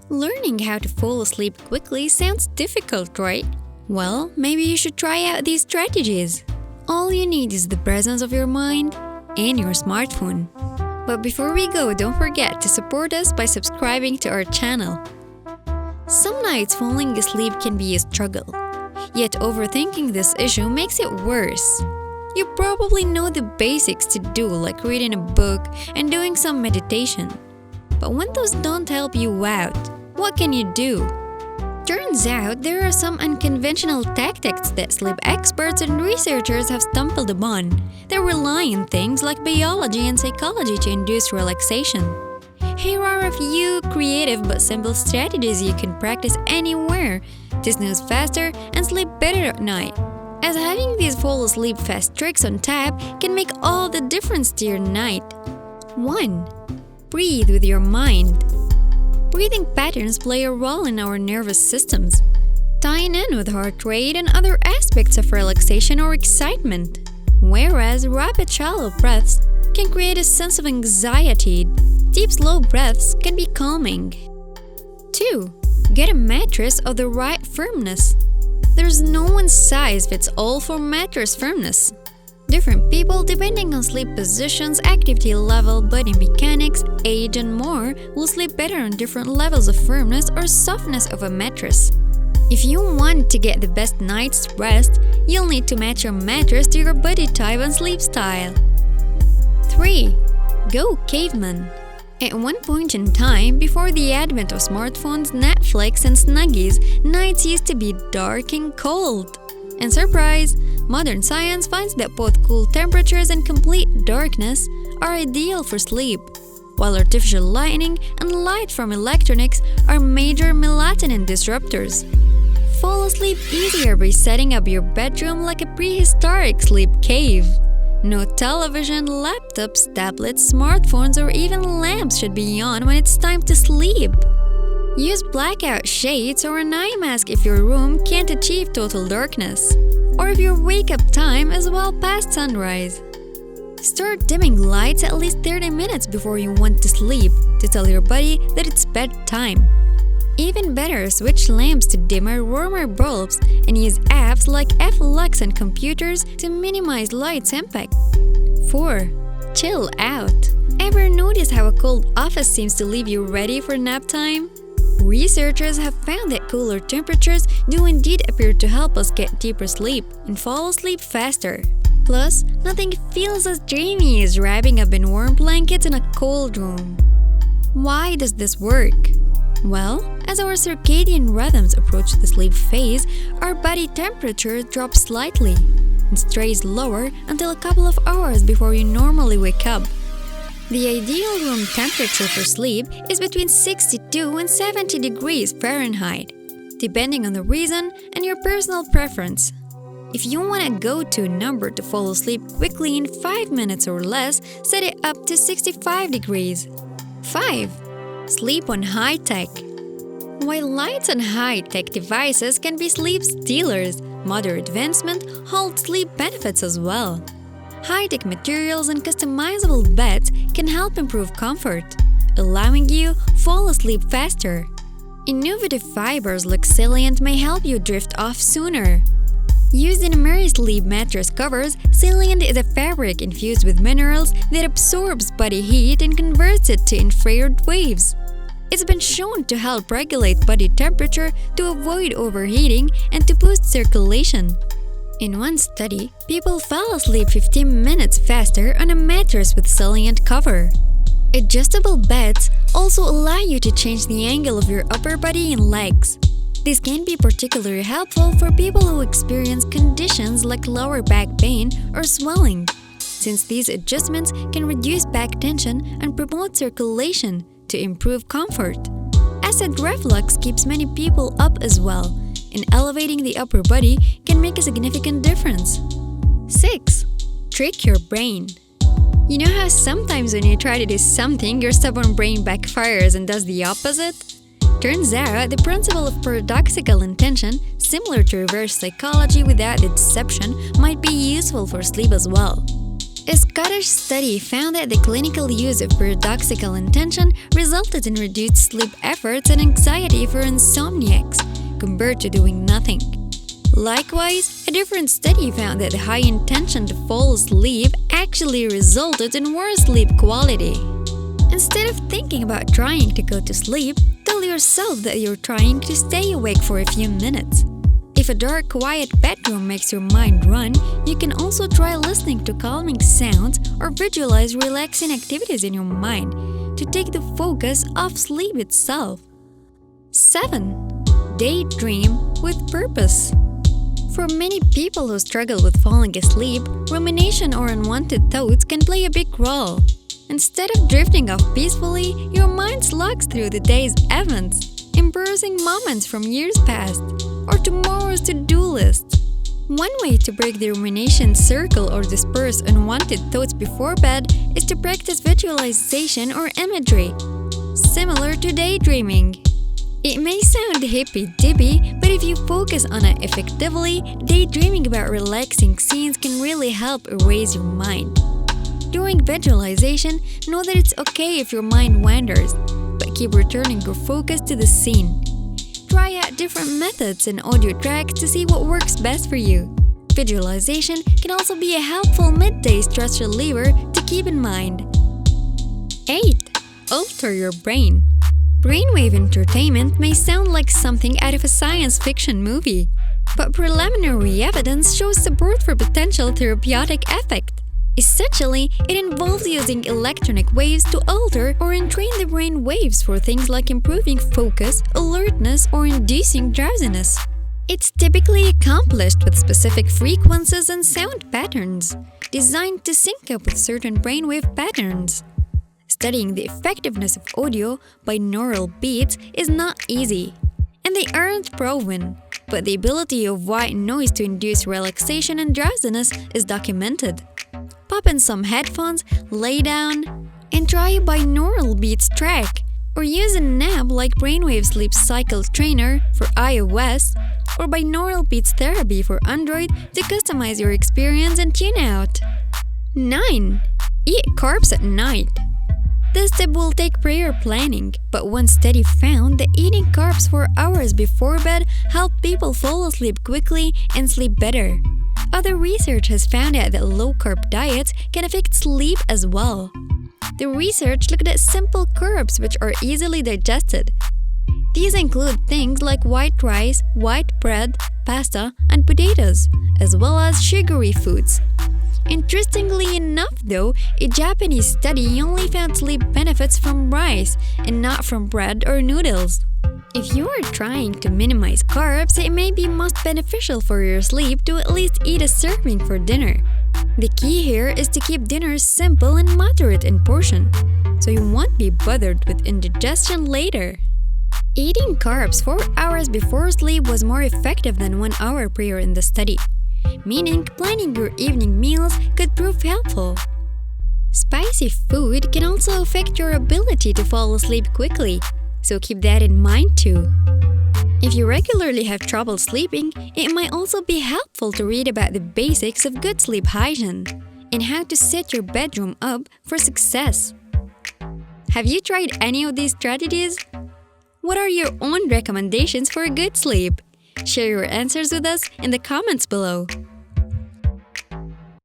Learning how to fall asleep quickly sounds difficult, right? Well, maybe you should try out these strategies. All you need is the presence of your mind and your smartphone. But before we go, don't forget to support us by subscribing to our channel. Some nights falling asleep can be a struggle, yet overthinking this issue makes it worse. You probably know the basics to do, like reading a book and doing some meditation. But when those don't help you out, what can you do? Turns out there are some unconventional tactics that sleep experts and researchers have stumbled upon. They rely on things like biology and psychology to induce relaxation. Here are a few creative but simple strategies you can practice anywhere to snooze faster and sleep better at night. As having these fall asleep fast tricks on tap can make all the difference to your night. 1. Breathe with your mind. Breathing patterns play a role in our nervous systems, tying in with heart rate and other aspects of relaxation or excitement. Whereas rapid shallow breaths can create a sense of anxiety, deep slow breaths can be calming. 2. Get a mattress of the right firmness. There's no one size fits all for mattress firmness. Different people, depending on sleep positions, activity level, body mechanics, age, and more, will sleep better on different levels of firmness or softness of a mattress. If you want to get the best night's rest, you'll need to match your mattress to your body type and sleep style. 3. Go caveman. At one point in time, before the advent of smartphones, Netflix, and Snuggies, nights used to be dark and cold. And surprise! Modern science finds that both cool temperatures and complete darkness are ideal for sleep, while artificial lighting and light from electronics are major melatonin disruptors. Fall asleep easier by setting up your bedroom like a prehistoric sleep cave. No television, laptops, tablets, smartphones, or even lamps should be on when it's time to sleep. Use blackout shades or an eye mask if your room can't achieve total darkness, or if your wake-up time is well past sunrise. Start dimming lights at least 30 minutes before you want to sleep to tell your body that it's bedtime. Even better, switch lamps to dimmer, warmer bulbs and use apps like F-Lux on computers to minimize light's impact. 4. Chill out. Ever notice how a cold office seems to leave you ready for nap time? Researchers have found that cooler temperatures do indeed appear to help us get deeper sleep and fall asleep faster. Plus, nothing feels as dreamy as wrapping up in warm blankets in a cold room. Why does this work? Well, as our circadian rhythms approach the sleep phase, our body temperature drops slightly and stays lower until a couple of hours before you normally wake up. The ideal room temperature for sleep is between 62 and 70 degrees Fahrenheit, depending on the reason and your personal preference. If you want a go-to number to fall asleep quickly in 5 minutes or less, set it up to 65 degrees. 5. Sleep on high-tech. While lights on high-tech devices can be sleep stealers, modern advancement holds sleep benefits as well. High-tech materials and customizable beds can help improve comfort, allowing you fall asleep faster. Innovative fibers like Salient may help you drift off sooner. Used in AmeriSleep mattress covers, Salient is a fabric infused with minerals that absorbs body heat and converts it to infrared waves. It's been shown to help regulate body temperature to avoid overheating and to boost circulation. In one study, people fell asleep 15 minutes faster on a mattress with Salient cover. Adjustable beds also allow you to change the angle of your upper body and legs. This can be particularly helpful for people who experience conditions like lower back pain or swelling, since these adjustments can reduce back tension and promote circulation to improve comfort. Acid reflux keeps many people up as well, and elevating the upper body can make a significant difference. 6. Trick your brain. You know how sometimes when you try to do something, your stubborn brain backfires and does the opposite? Turns out the principle of paradoxical intention, similar to reverse psychology without the deception, might be useful for sleep as well. A Scottish study found that the clinical use of paradoxical intention resulted in reduced sleep efforts and anxiety for insomniacs compared to doing nothing. Likewise, a different study found that the high intention to fall asleep actually resulted in worse sleep quality. Instead of thinking about trying to go to sleep, tell yourself that you're trying to stay awake for a few minutes. If a dark, quiet bedroom makes your mind run, you can also try listening to calming sounds or visualize relaxing activities in your mind to take the focus off sleep itself. 7. Daydream with purpose. For many people who struggle with falling asleep, rumination or unwanted thoughts can play a big role. Instead of drifting off peacefully, your mind slogs through the day's events, embarrassing moments from years past, or tomorrow's to-do list. One way to break the rumination circle or disperse unwanted thoughts before bed is to practice visualization or imagery, similar to daydreaming. It may sound hippy-dippy, but if you focus on it effectively, daydreaming about relaxing scenes can really help erase your mind. During visualization, know that it's okay if your mind wanders, but keep returning your focus to the scene. Try out different methods and audio tracks to see what works best for you. Visualization can also be a helpful midday stress reliever to keep in mind. 8. Alter your brain. Brainwave entertainment may sound like something out of a science fiction movie, but preliminary evidence shows support for potential therapeutic effect. Essentially, it involves using electronic waves to alter or entrain the brain waves for things like improving focus, alertness, or inducing drowsiness. It's typically accomplished with specific frequencies and sound patterns, designed to sync up with certain brainwave patterns. Studying the effectiveness of audio binaural beats is not easy, and they aren't proven, but the ability of white noise to induce relaxation and drowsiness is documented. Pop in some headphones, lay down, and try a binaural beats track, or use an app like Brainwave Sleep Cycle Trainer for iOS or Binaural Beats Therapy for Android to customize your experience and tune out. 9. Eat carbs at night. This tip will take prior planning, but one study found that eating carbs for hours before bed helped people fall asleep quickly and sleep better. Other research has found out that low-carb diets can affect sleep as well. The research looked at simple carbs which are easily digested. These include things like white rice, white bread, pasta, and potatoes, as well as sugary foods. Interestingly enough though, a Japanese study only found sleep benefits from rice and not from bread or noodles. If you are trying to minimize carbs, it may be most beneficial for your sleep to at least eat a serving for dinner. The key here is to keep dinner simple and moderate in portion, so you won't be bothered with indigestion later. Eating carbs 4 hours before sleep was more effective than 1 hour prior in the study, meaning planning your evening meals could prove helpful. Spicy food can also affect your ability to fall asleep quickly, so keep that in mind too. If you regularly have trouble sleeping, it might also be helpful to read about the basics of good sleep hygiene and how to set your bedroom up for success. Have you tried any of these strategies? What are your own recommendations for a good sleep? Share your answers with us in the comments below.